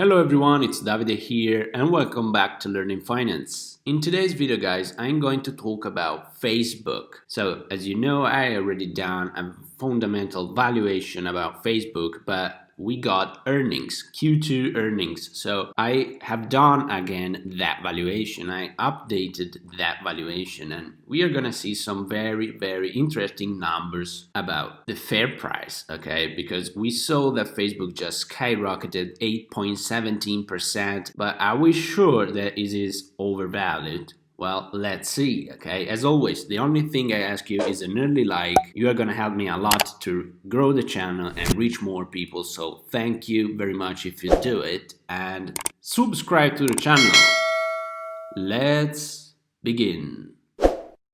Hello everyone, it's Davide here and welcome back to Learning Finance. In today's video guys, I'm going to talk about Facebook. So as you know, I already done a fundamental valuation about Facebook, but we got earnings, Q2 earnings. So I have done again that valuation. I updated that valuation and we are gonna see some very interesting numbers about the fair price, okay? Because we saw that Facebook just skyrocketed 8.17%, but are we sure that it is overvalued? Well, let's see, okay? As always, the only thing I ask you is an early like. You are gonna help me a lot to grow the channel and reach more people, so thank you very much if you do it. And subscribe to the channel. Let's begin.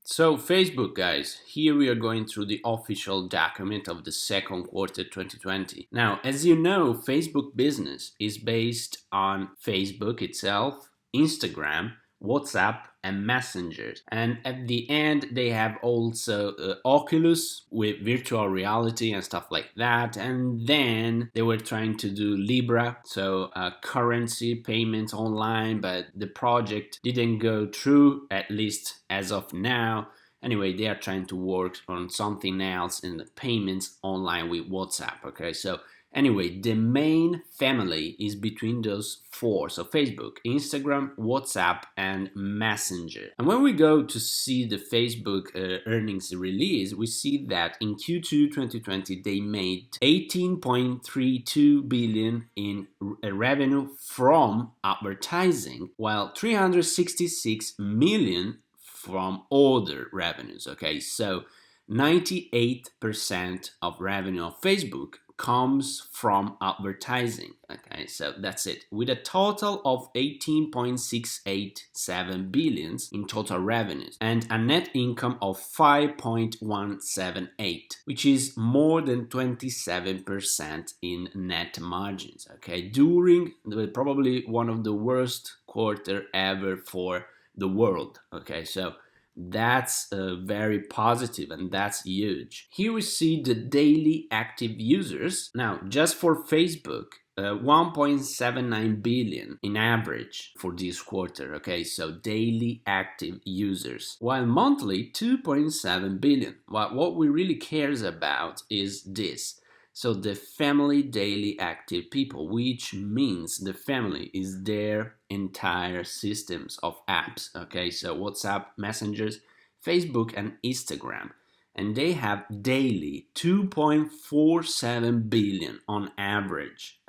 So Facebook guys, here we are going through the official document of the second quarter 2020. Now, as you know, Facebook business is based on Facebook itself, Instagram, WhatsApp and messengers, and at the end they have also Oculus with virtual reality and stuff like that, and then they were trying to do Libra, so currency payments online, but the project didn't go through, at least as of now. Anyway, they are trying to work on something else in the payments online with WhatsApp, okay? So anyway, the main family is between those four, so Facebook, Instagram, WhatsApp, and Messenger. And when we go to see the Facebook earnings release, we see that in Q2 2020 they made 18.32 billion in revenue from advertising, while 366 million from other revenues, okay? So 98% of revenue of Facebook comes from advertising, okay? So that's it, with a total of 18.687 billions in total revenues and a net income of 5.178, which is more than 27% in net margins, okay? During probably one of the worst quarter ever for the world, okay? So that's very positive and that's huge. Here we see the daily active users. Now, just for Facebook, 1.79 billion in average for this quarter, okay? So daily active users, while monthly 2.7 billion. What we really cares about is this. So the family daily active people, which means the family is their entire systems of apps, okay? So WhatsApp, Messengers, Facebook and Instagram. And they have daily 2.47 billion on average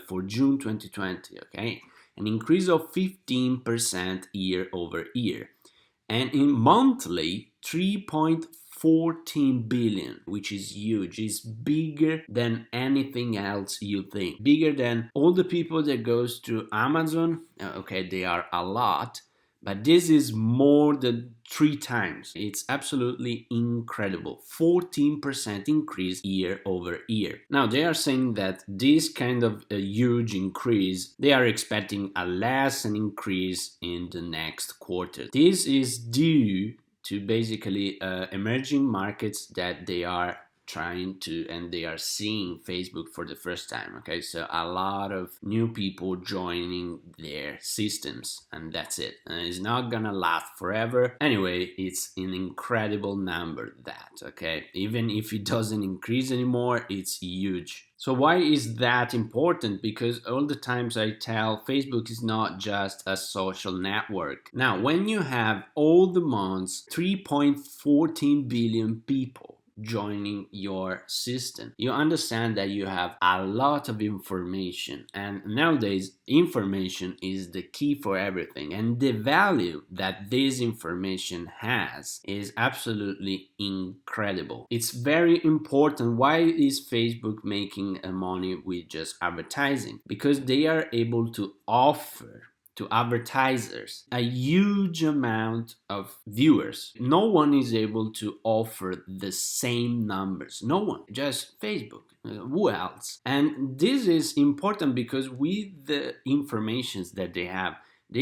for June 2020, okay? An increase of 15% year over year. And in monthly, 3.14 billion, which is huge. It's bigger than anything else you think. Bigger than all the people that goes to Amazon. Okay, they are a lot, but this is more than 3 times. It's absolutely incredible. 14% increase year over year. Now they are saying that this kind of a huge increase, they are expecting a less an increase in the next quarter. This is due to basically emerging markets that they are trying to, and they are seeing Facebook for the first time, okay? So a lot of new people joining their systems, and that's it. And it's not gonna last forever. Anyway, it's an incredible number, that, okay? Even if it doesn't increase anymore, it's huge. So why is that important? Because all the times I tell, Facebook is not just a social network. Now, when you have all the months 3.14 billion people joining your system, you understand that you have a lot of information, and nowadays information is the key for everything, and the value that this information has is absolutely incredible. It's very important. Why is Facebook making money with just advertising? Because they are able to offer to advertisers a huge amount of viewers. No one is able to offer the same numbers. No one, just Facebook. Who else? And this is important because with the informations that they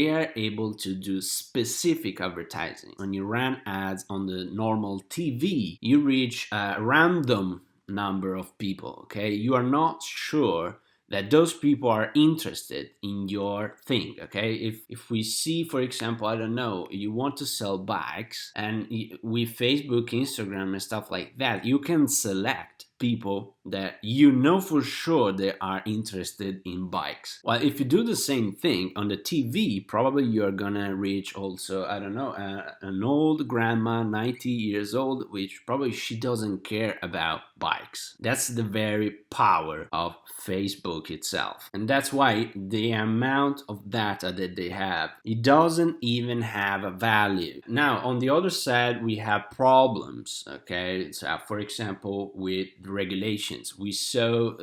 are able to do specific advertising. When you run ads on the normal TV, you reach a random number of people, okay? You are not sure that those people are interested in your thing. Okay, if we see, for example, I don't know, you want to sell bikes, and with Facebook, Instagram, and stuff like that, you can select people that you know for sure they are interested in bikes. Well, if you do the same thing on the TV, probably you're gonna reach also, I don't know, an old grandma, 90 years old, which probably she doesn't care about bikes. That's the very power of Facebook itself. And that's why the amount of data that they have, it doesn't even have a value. Now, on the other side, we have problems, okay? So, for example, with regulations. We saw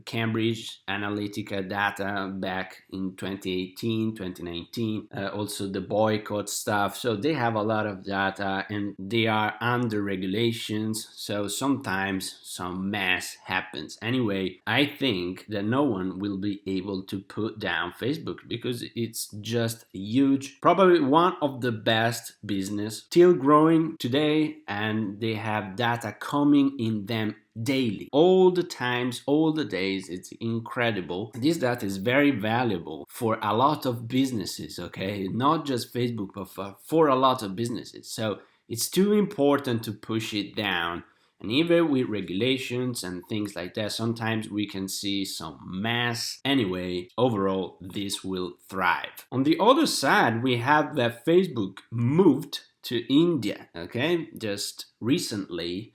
Cambridge Analytica data back in 2018, 2019, also the boycott stuff. So they have a lot of data and they are under regulations. So sometimes some mess happens. Anyway, I think that no one will be able to put down Facebook because it's just huge. Probably one of the best business, still growing today, and they have data coming in them daily, all the times, all the days. It's incredible. This data is very valuable for a lot of businesses, okay, not just Facebook, but for a lot of businesses. So it's too important to push it down. And even with regulations and things like that, sometimes we can see some mess. Anyway, overall, this will thrive. On the other side, we have that Facebook moved to India, okay, just recently,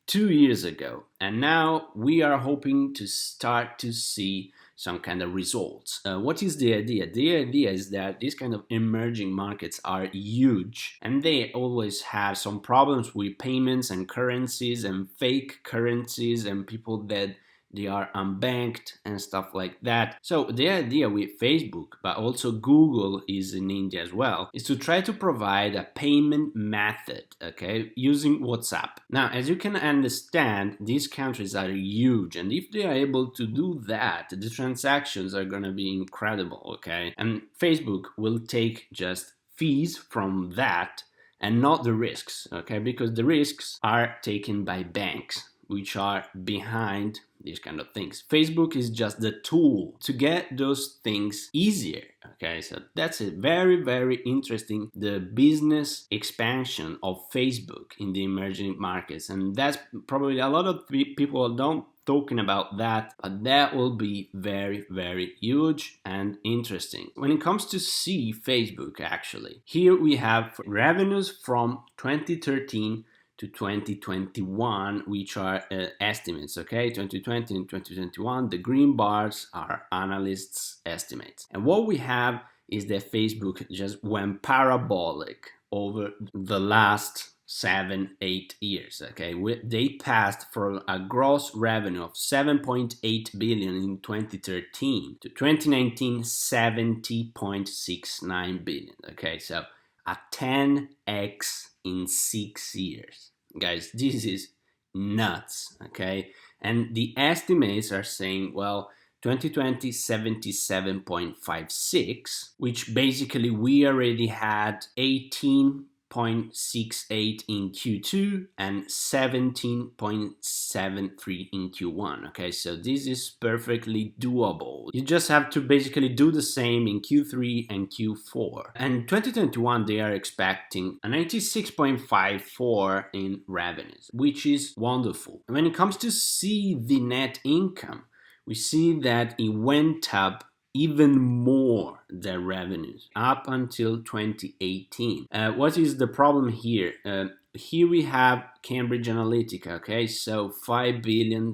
2 years ago, and now we are hoping to start to see some kind of results. What is the idea? The idea is that these kind of emerging markets are huge and they always have some problems with payments and currencies and fake currencies and people that they are unbanked and stuff like that. So the idea with Facebook, but also Google is in India as well, is to try to provide a payment method, okay, using WhatsApp. Now, as you can understand, these countries are huge, and if they are able to do that, the transactions are gonna be incredible, okay? And Facebook will take just fees from that and not the risks, okay? Because the risks are taken by banks, which are behind these kind of things. Facebook is just the tool to get those things easier. Okay, so that's it. Very, very interesting, the business expansion of Facebook in the emerging markets. And that's probably a lot of people don't talking about that, but that will be very, very huge and interesting. When it comes to see Facebook, actually, here we have revenues from 2013 to 2021, which are estimates, okay? 2020 and 2021, the green bars are analysts' estimates. And what we have is that Facebook just went parabolic over the last 7-8 years, okay? They passed from a gross revenue of 7.8 billion in 2013 to 2019, 70.69 billion, okay? So a 10x in 6 years. Guys, this is nuts, okay? And the estimates are saying, well, 2020, 77.56, which basically we already had 18.68 in Q2 and 17.73 in Q1. Okay, so this is perfectly doable. You just have to basically do the same in Q3 and Q4. And 2021, they are expecting a 96.54 in revenues, which is wonderful. When it comes to see the net income, we see that it went up even more than revenues up until 2018. What is the problem here? Here we have Cambridge Analytica, okay? So $5 billion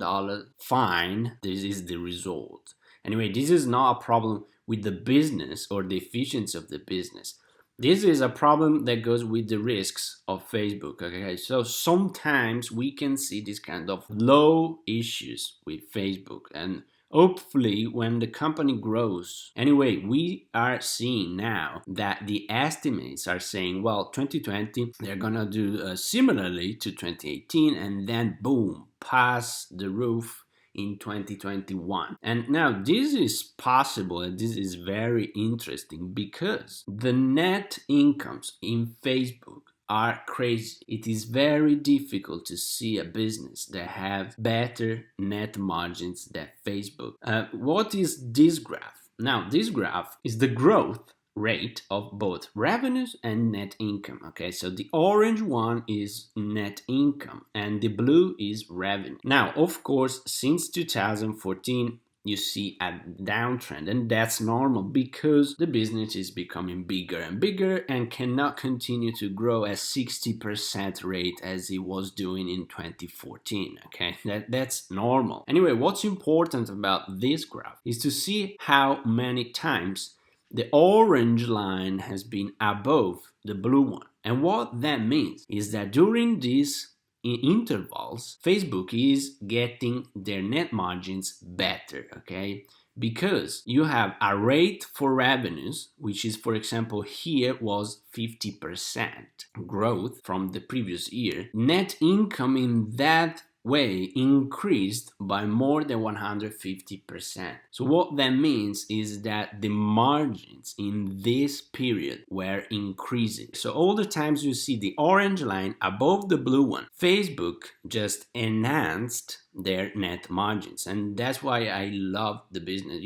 fine, this is the result. Anyway, this is not a problem with the business or the efficiency of the business. This is a problem that goes with the risks of Facebook, okay? So sometimes we can see this kind of low issues with Facebook, and hopefully when the company grows. Anyway, we are seeing now that the estimates are saying, well, 2020, they're gonna do similarly to 2018, and then boom, pass the roof in 2021. And now this is possible, and this is very interesting because the net incomes in Facebook are crazy. It is very difficult to see a business that have better net margins than Facebook. What is this graph? Now, this graph is the growth rate of both revenues and net income. Okay, so the orange one is net income and the blue is revenue. Now, of course, since 2014, you see a downtrend, and that's normal because the business is becoming bigger and bigger and cannot continue to grow at 60% rate as it was doing in 2014. Okay, that's normal. Anyway, what's important about this graph is to see how many times the orange line has been above the blue one. And what that means is that during these intervals, Facebook is getting their net margins better, okay? Because you have a rate for revenues, which is, for example, here was 50% growth from the previous year. Net income in that way increased by more than 150%. So what that means is that the margins in this period were increasing. So all the times you see the orange line above the blue one, Facebook just enhanced their net margins, and that's why I love the business.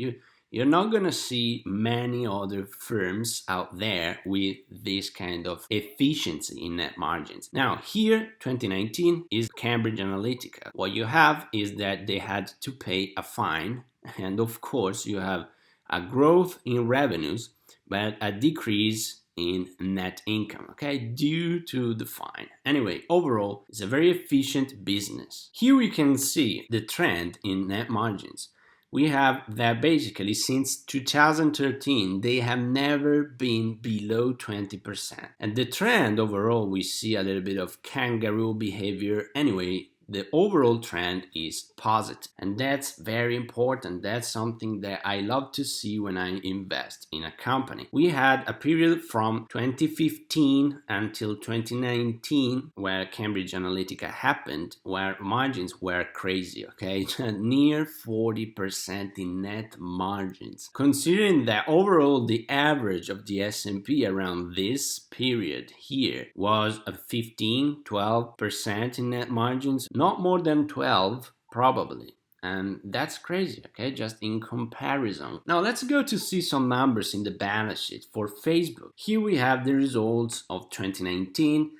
You're not gonna see many other firms out there with this kind of efficiency in net margins. Now, here, 2019 is Cambridge Analytica. What you have is that they had to pay a fine, and of course, you have a growth in revenues, but a decrease in net income, okay, due to the fine. Anyway, overall, it's a very efficient business. Here we can see the trend in net margins. We have that basically since 2013, they have never been below 20%. And the trend overall, we see a little bit of kangaroo behavior. Anyway, the overall trend is positive, and that's very important. That's something that I love to see when I invest in a company. We had a period from 2015 until 2019 where Cambridge Analytica happened, where margins were crazy, okay? Near 40% in net margins. Considering that overall the average of the S&P around this period here was a 15-12% in net margins, not more than 12 probably, and that's crazy, okay, just in comparison. Now let's go to see some numbers in the balance sheet for Facebook. Here we have the results of 2019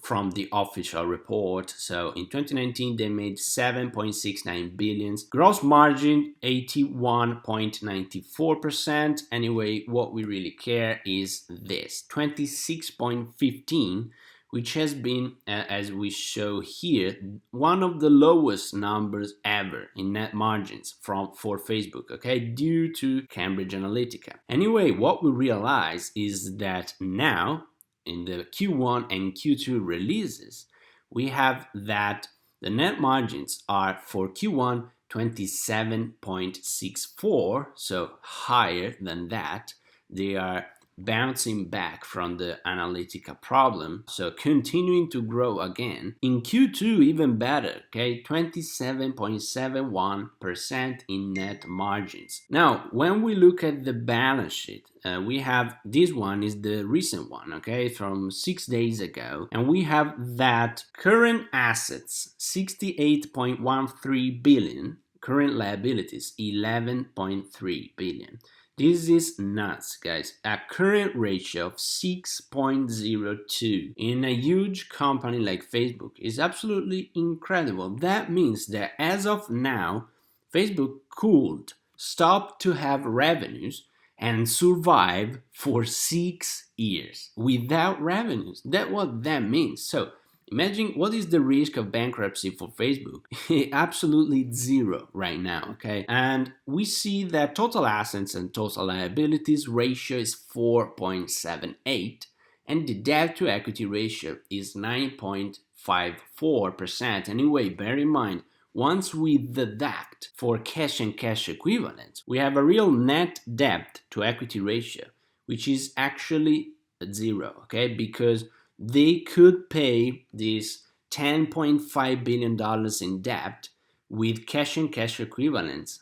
from the official report. So in 2019 they made 7.69 billion, gross margin 81.94%. Anyway, what we really care is this 26.15, which has been, as we show here, one of the lowest numbers ever in net margins for Facebook, okay, due to Cambridge Analytica. Anyway, what we realize is that now in the Q1 and Q2 releases, we have that the net margins are for Q1 27.64, so higher than that. They are bouncing back from the Analytica problem, so continuing to grow again. In Q2, even better, okay, 27.71% in net margins. Now, when we look at the balance sheet, we have this one is the recent one, okay, from 6 days ago, and we have that current assets 68.13 billion, current liabilities 11.3 billion. This is nuts, guys. A current ratio of 6.02 in a huge company like Facebook is absolutely incredible. That means that as of now, Facebook could stop to have revenues and survive for 6 years without revenues. That's what that means. So imagine what is the risk of bankruptcy for Facebook? Absolutely zero right now, okay? And we see that total assets and total liabilities ratio is 4.78, and the debt to equity ratio is 9.54%. Anyway, bear in mind, once we deduct for cash and cash equivalents, we have a real net debt to equity ratio, which is actually zero, okay? Because they could pay this $10.5 billion in debt with cash and cash equivalents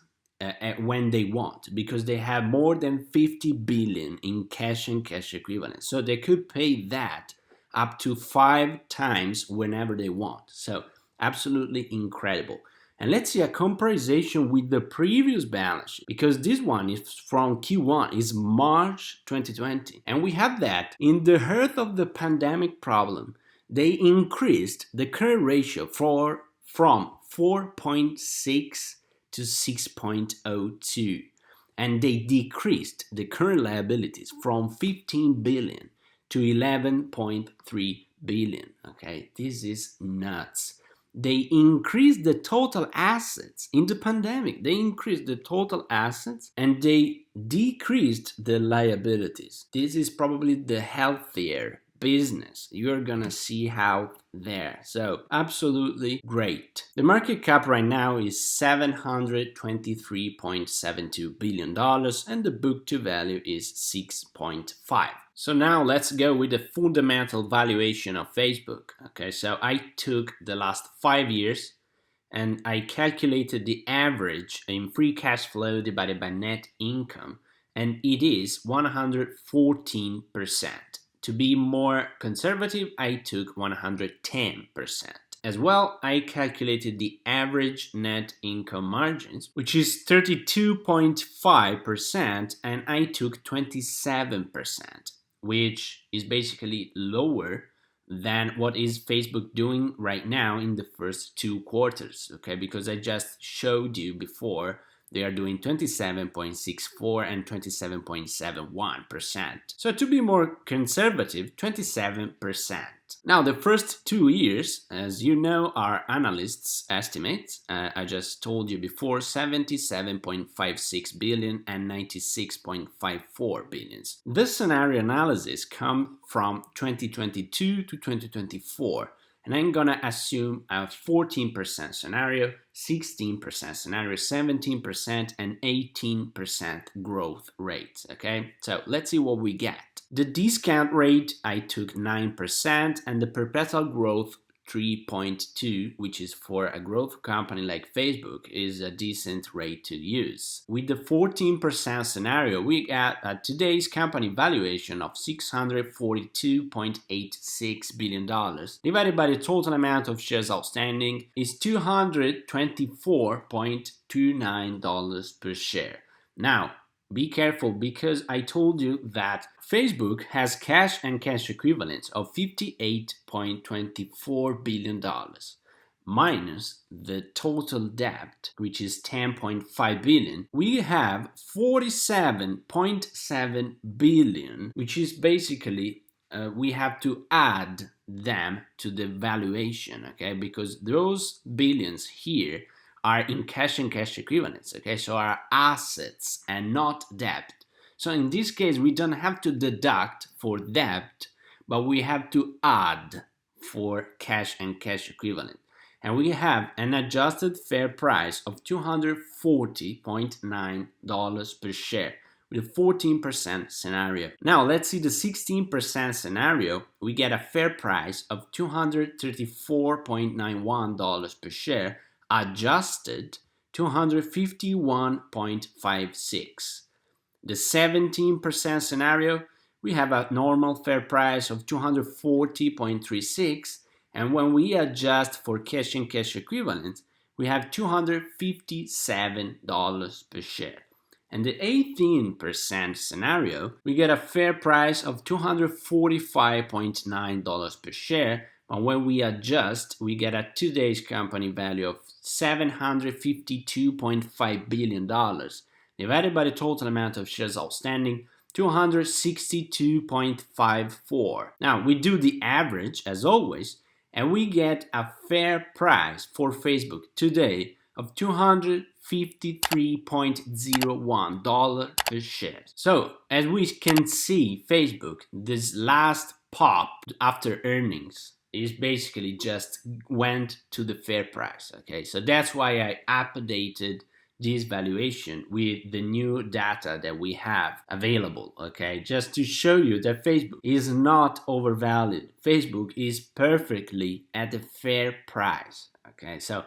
when they want, because they have more than 50 billion in cash and cash equivalents. So they could pay that up to 5 times whenever they want. So absolutely incredible. And let's see a comparison with the previous balance sheet, because this one is from Q1, is March 2020. And we have that in the heart of the pandemic problem, they increased the current ratio from 4.6 to 6.02. And they decreased the current liabilities from 15 billion to 11.3 billion. Okay, this is nuts. They increased the total assets in the pandemic. They increased the total assets and they decreased the liabilities. This is probably the healthier business. You're gonna see how there. So absolutely great. The market cap right now is $723.72 billion and the book to value is 6.5. So now let's go with the fundamental valuation of Facebook. Okay, so I took the last 5 years and I calculated the average in free cash flow divided by net income, and it is 114%. To be more conservative, I took 110%. As well, I calculated the average net income margins, which is 32.5%, and I took 27%, which is basically lower than what is Facebook doing right now in the first 2 quarters, okay? Because I just showed you before they are doing 27.64 and 27.71%. So to be more conservative, 27%. Now, the first 2 years, as you know, are analysts' estimates. I just told you before, 77.56 billion and 96.54 billions. This scenario analysis comes from 2022 to 2024. And I'm gonna assume a 14% scenario, 16% scenario, 17%, and 18% growth rate, okay? So let's see what we get. The discount rate, I took 9%, and the perpetual growth 3.2, which is for a growth company like Facebook, is a decent rate to use. With the 14% scenario, we got today's company valuation of $642.86 billion divided by the total amount of shares outstanding is $224.29 per share. Now, be careful because I told you that Facebook has cash and cash equivalents of $58.24 billion minus the total debt, which is $10.5 billion. We have $47.7 billion, which is basically we have to add them to the valuation, okay? Because those billions here are in cash and cash equivalents, okay? So are assets and not debt. So in this case, we don't have to deduct for debt, but we have to add for cash and cash equivalent. And we have an adjusted fair price of $240.9 per share with a 14% scenario. Now let's see the 16% scenario. We get a fair price of $234.91 per share, adjusted $251.56. The 17% scenario, we have a normal fair price of $240.36, and when we adjust for cash and cash equivalents, we have $257 per share. And the 18% scenario, we get a fair price of $245.9 per share, but when we adjust, we get a today's company value of $752.5 billion divided by the total amount of shares outstanding, 262.54. Now, we do the average, as always, and we get a fair price for Facebook today of $253.01 per share. So, as we can see, Facebook, this last pop after earnings, is basically just went to the fair price, okay? So that's why I updated this valuation with the new data that we have available, okay? Just to show you that Facebook is not overvalued. Facebook is perfectly at the fair price, okay? So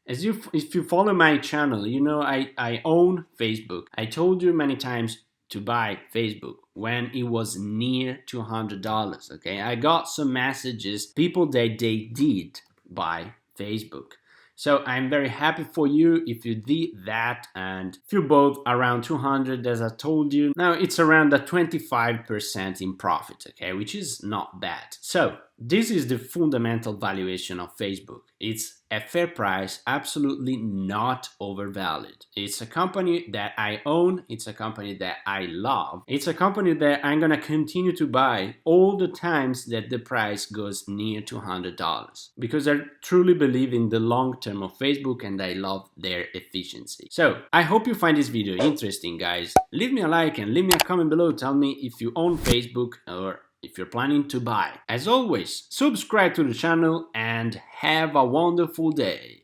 if you follow my channel, you know I own Facebook. I told you many times to buy Facebook when it was near $200. Okay, I got some messages, people that they did buy Facebook. So I'm very happy for you if you did that, and if you bought around 200, as I told you. Now it's around a 25% in profit, okay, which is not bad. So this is the fundamental valuation of Facebook. It's a fair price, absolutely not overvalued. It's a company that I own, it's a company that I love, it's a company that I'm gonna continue to buy all the times that the price goes near $200, because I truly believe in the long term of Facebook and I love their efficiency. So I hope you find this video interesting, guys. Leave me a like and leave me a comment below. Tell me if you own Facebook or if you're planning to buy. As always, subscribe to the channel and have a wonderful day.